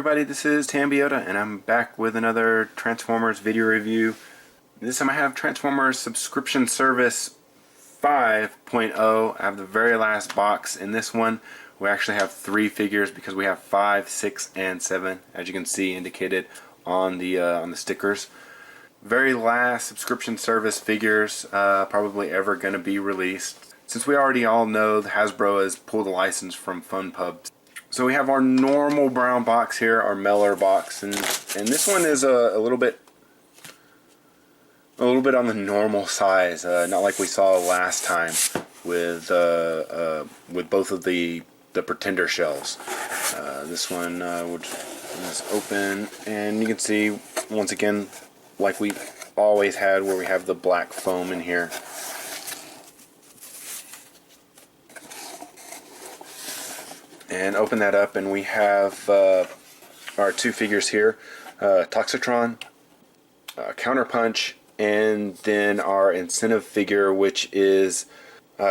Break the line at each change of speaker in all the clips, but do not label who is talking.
everybody, this is Tambiota, and I'm back with another Transformers video review. This time I have Transformers subscription service 5.0. I have the very last box. In this one, we actually have 3 figures because we have 5, 6, and 7, as you can see indicated on the stickers. Very last subscription service figures probably ever going to be released. Since we already all know Hasbro has pulled a license from Fun Pubs. So we have our normal brown box here, our Meller box, and this one is a little bit on the normal size, not like we saw last time with both of the Pretender shells. This one would just open, and you can see once again, like we always had, where we have the black foam in here. And open that up, and we have our 2 figures here, Toxitron, Counterpunch, and then our incentive figure, which is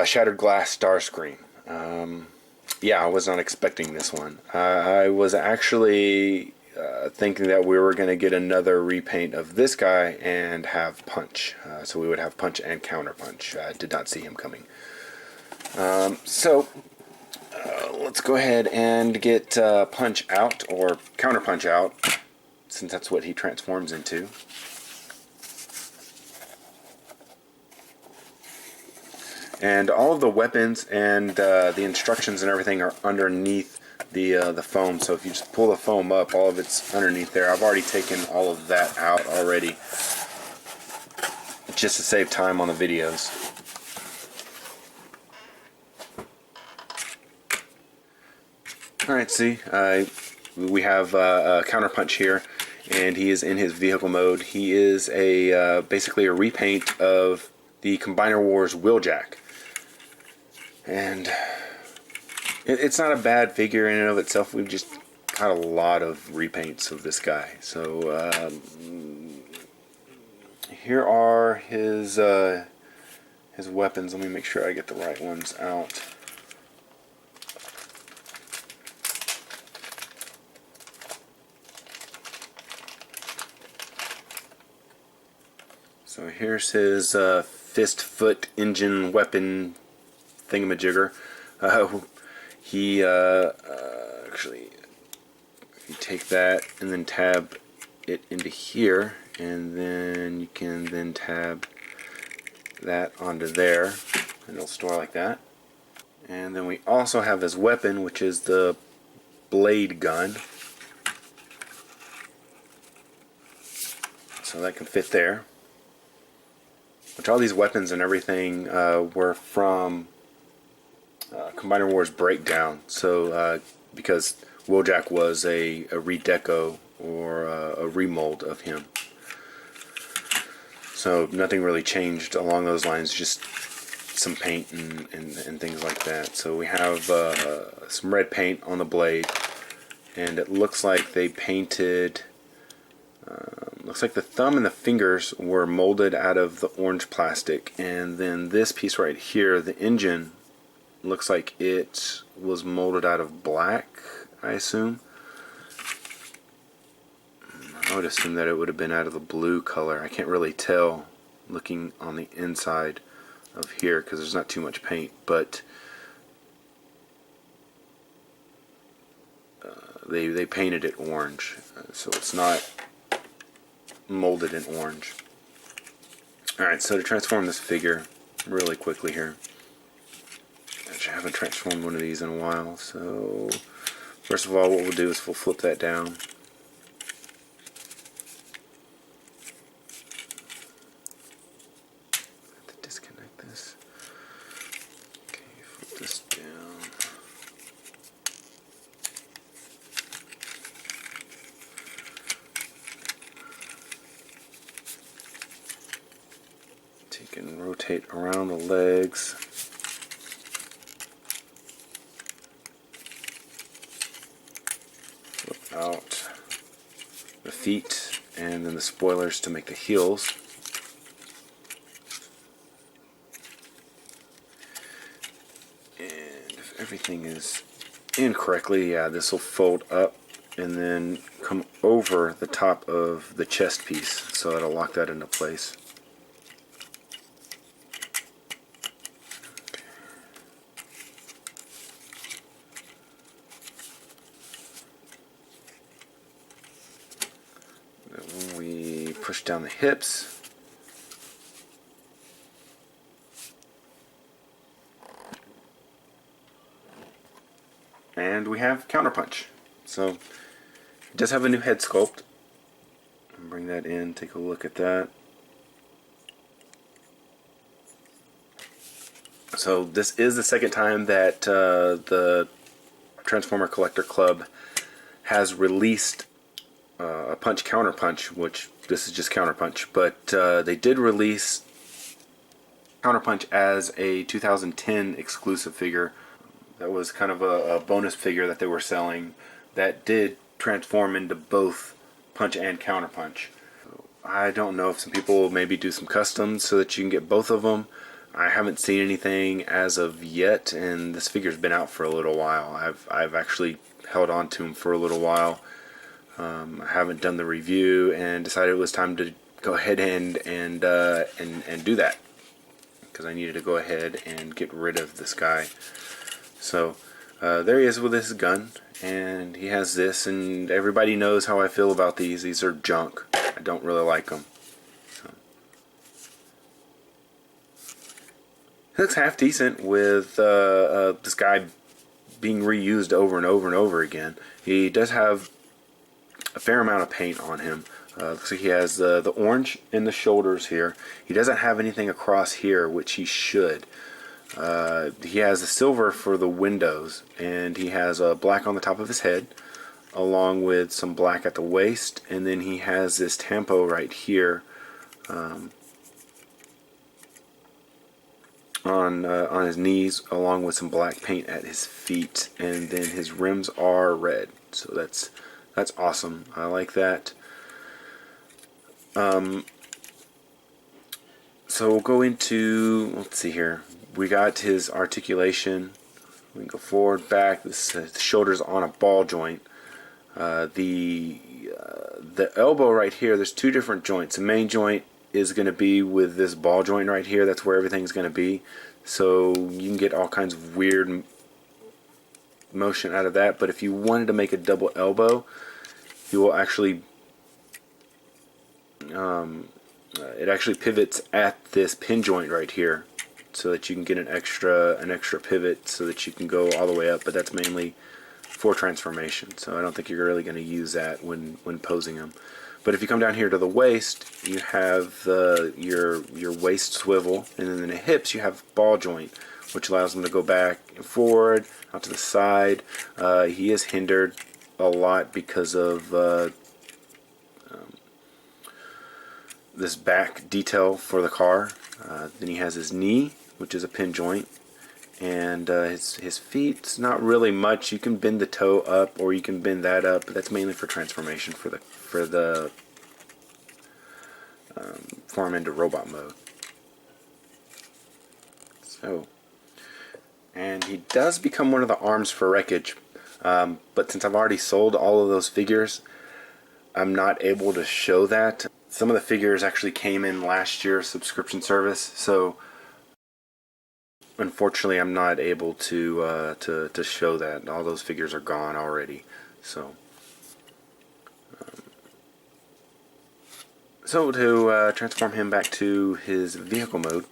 Shattered Glass Starscream. Yeah, I was not expecting this one. I was actually thinking that we were going to get another repaint of this guy and have Punch. So we would have Punch and Counterpunch. I did not see him coming. Let's go ahead and get Punch out, or Counterpunch out, since that's what he transforms into. And all of the weapons and the instructions and everything are underneath the foam. So if you just pull the foam up, all of it's underneath there. I've already taken all of that out already, just to save time on the videos. Alright, see, we have Counterpunch here, and he is in his vehicle mode. He is basically a repaint of the Combiner Wars Wheeljack. And it's not a bad figure in and of itself. We've just got a lot of repaints of this guy. So here are his weapons. Let me make sure I get the right ones out. So here's his fist, foot, engine, weapon thingamajigger. He actually, if you take that and then tab it into here, and then you can then tab that onto there, and it'll store like that. And then we also have his weapon, which is the blade gun. So that can fit there. Which all these weapons and everything were from Combiner Wars Breakdown. So because Wheeljack was a redeco or a remold of him. So nothing really changed along those lines, just some paint and things like that. So we have some red paint on the blade, and it looks like they painted... looks like the thumb and the fingers were molded out of the orange plastic, and then this piece right here, the engine, looks like it was molded out of black, I assume. I would assume that it would have been out of the blue color. I can't really tell looking on the inside of here because there's not too much paint, but they painted it orange, so it's not molded in orange. Alright, so to transform this figure really quickly here, I haven't transformed one of these in a while, so first of all what we'll do is we'll flip that down. I have to disconnect this. Okay, flip this down. You can rotate around the legs. Flip out the feet, and then the spoilers to make the heels. And if everything is in correctly, yeah, this will fold up and then come over the top of the chest piece, so it'll lock that into place. Then we push down the hips. And we have Counterpunch. So it does have a new head sculpt. Bring that in, take a look at that. So this is the second time that the Transformer Collector Club has released a Punch Counterpunch, which this is just Counterpunch, but they did release Counterpunch as a 2010 exclusive figure. That was kind of a bonus figure that they were selling that did transform into both Punch and Counterpunch. I don't know if some people will maybe do some customs so that you can get both of them. I haven't seen anything as of yet, and this figure's been out for a little while. I've actually held on to him for a little while. I haven't done the review and decided it was time to go ahead and do that, because I needed to go ahead and get rid of this guy. So there he is with his gun, and he has this, and everybody knows how I feel about these. These are junk. I don't really like them. So. He looks half decent with this guy being reused over and over and over again. He does have a fair amount of paint on him. Looks like he has the orange in the shoulders here. He doesn't have anything across here, which he should. He has the silver for the windows, and he has a black on the top of his head, along with some black at the waist, and then he has this tampo right here on his knees, along with some black paint at his feet, and then his rims are red. So that's awesome. I like that. So we'll go into, let's see here. We got his articulation. We can go forward, back. The shoulder's on a ball joint. The elbow right here, there's two different joints. The main joint is going to be with this ball joint right here. That's where everything's going to be. So you can get all kinds of weird motion out of that. But if you wanted to make a double elbow, you will actually it actually pivots at this pin joint right here, so that you can get an extra pivot so that you can go all the way up. But that's mainly for transformation, so I don't think you're really going to use that when posing them. But if you come down here to the waist, you have your waist swivel, and then in the hips you have ball joint, which allows them to go back and forward, out to the side. He is hindered a lot because of this back detail for the car. Then he has his knee, which is a pin joint, and his feet's not really much. You can bend the toe up, or you can bend that up, but that's mainly for transformation for the form into robot mode. So, and he does become one of the arms for wreckage, but since I've already sold all of those figures, I'm not able to show that. Some of the figures actually came in last year's subscription service, so unfortunately I'm not able to show that. All those figures are gone already. So to transform him back to his vehicle mode,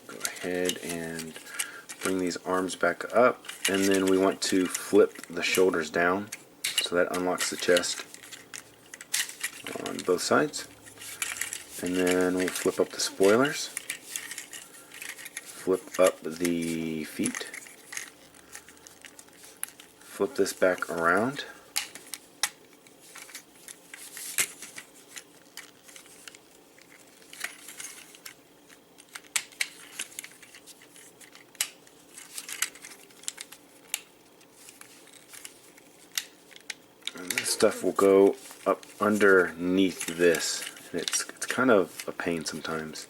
go ahead and bring these arms back up, and then we want to flip the shoulders down, so that unlocks the chest on both sides. And then we'll flip up the spoilers, flip up the feet, flip this back around, and this stuff will go up underneath this, and it's kind of a pain sometimes.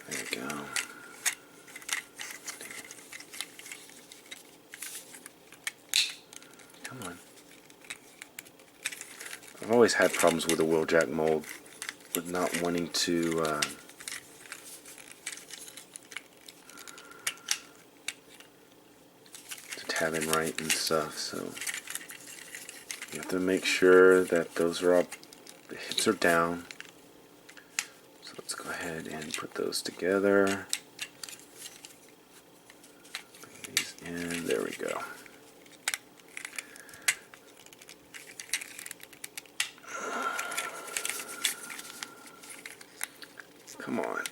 There you go. Come Come on. I've always had problems with the wheeljack mold, with not wanting to tab in right and stuff, so you have to make sure that those are all, the hits are down. So let's go ahead and put those together. Bring these in, there we go. Come on.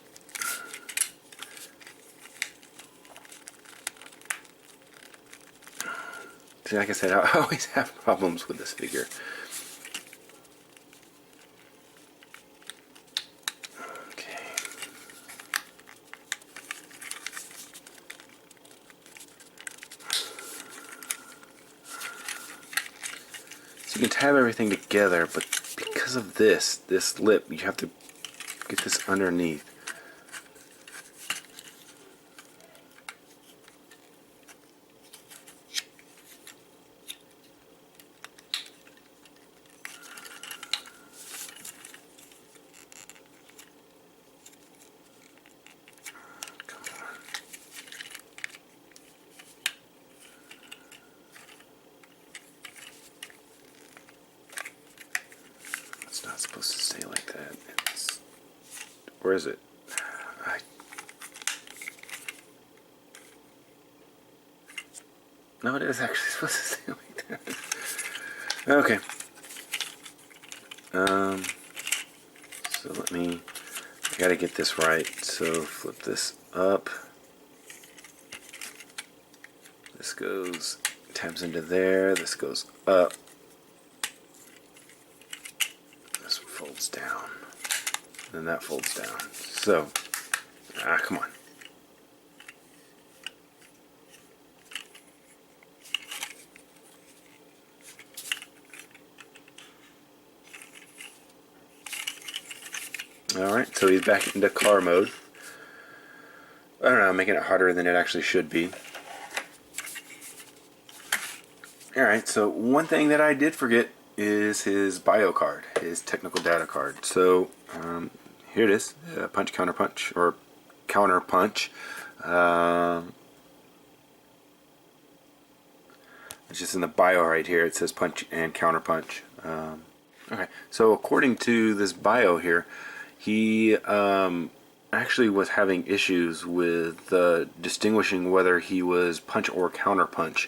See, like I said, I always have problems with this figure. Okay. So you can tab everything together, but because of this lip, you have to get this underneath. It's not supposed to stay like that. It's, where is it? No, it is actually supposed to stay like that. Okay. So I gotta get this right. So flip this up. This goes, tabs into there. This goes up. This folds down. Then that folds down. So, come on. Alright, so he's back into car mode. I don't know, making it harder than it actually should be. Alright, so one thing that I did forget is his bio card, his technical data card. So, here it is, punch, counterpunch, or counterpunch. It's just in the bio right here, it says punch and counterpunch. Okay, so according to this bio here, he actually was having issues with distinguishing whether he was punch or counterpunch.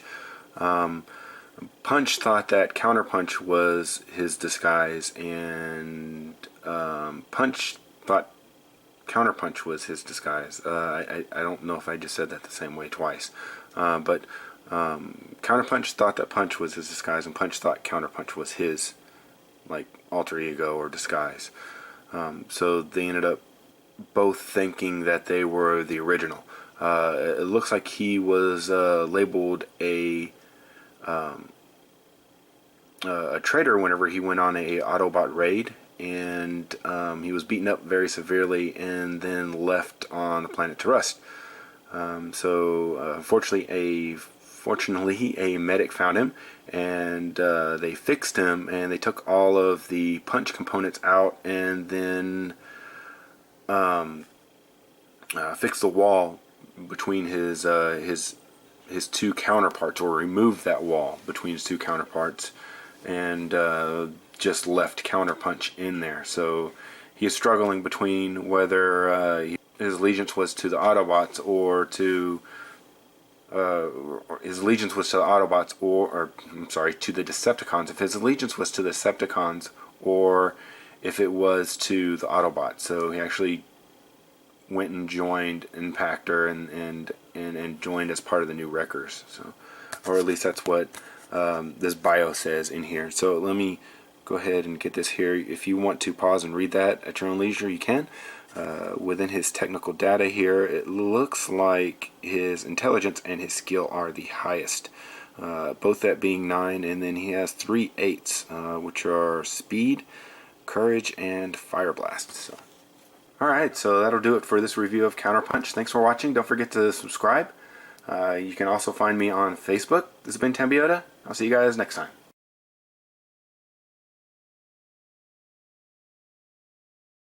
Punch thought that counterpunch was his disguise, and Punch thought counterpunch was his disguise. I don't know if I just said that the same way twice, but counterpunch thought that Punch was his disguise, and Punch thought counterpunch was his, like, alter ego or disguise. So they ended up both thinking that they were the original. It looks like he was labeled a traitor whenever he went on a Autobot raid, and he was beaten up very severely and then left on the planet to rust. So fortunately a medic found him, and they fixed him, and they took all of the punch components out, and then fixed the wall between his two counterparts, or removed that wall between his two counterparts, and just left counterpunch in there. So he is struggling between whether his allegiance was to the Autobots or to his allegiance was to the Autobots, or I'm sorry, to the Decepticons. If his allegiance was to the Decepticons, or if it was to the Autobots. So he actually went and joined Impactor and joined as part of the new Wreckers. So, or at least that's what this bio says in here. So let me go ahead and get this here. If you want to pause and read that at your own leisure, you can. Within his technical data here, it looks like his intelligence and his skill are the highest, both that being 9, and then he has 3 8s, which are speed, courage, and fire blast. So, alright, so that'll do it for this review of Counterpunch. Thanks for watching. Don't forget to subscribe. You can also find me on Facebook. This has been Tambiota, I'll see you guys next time.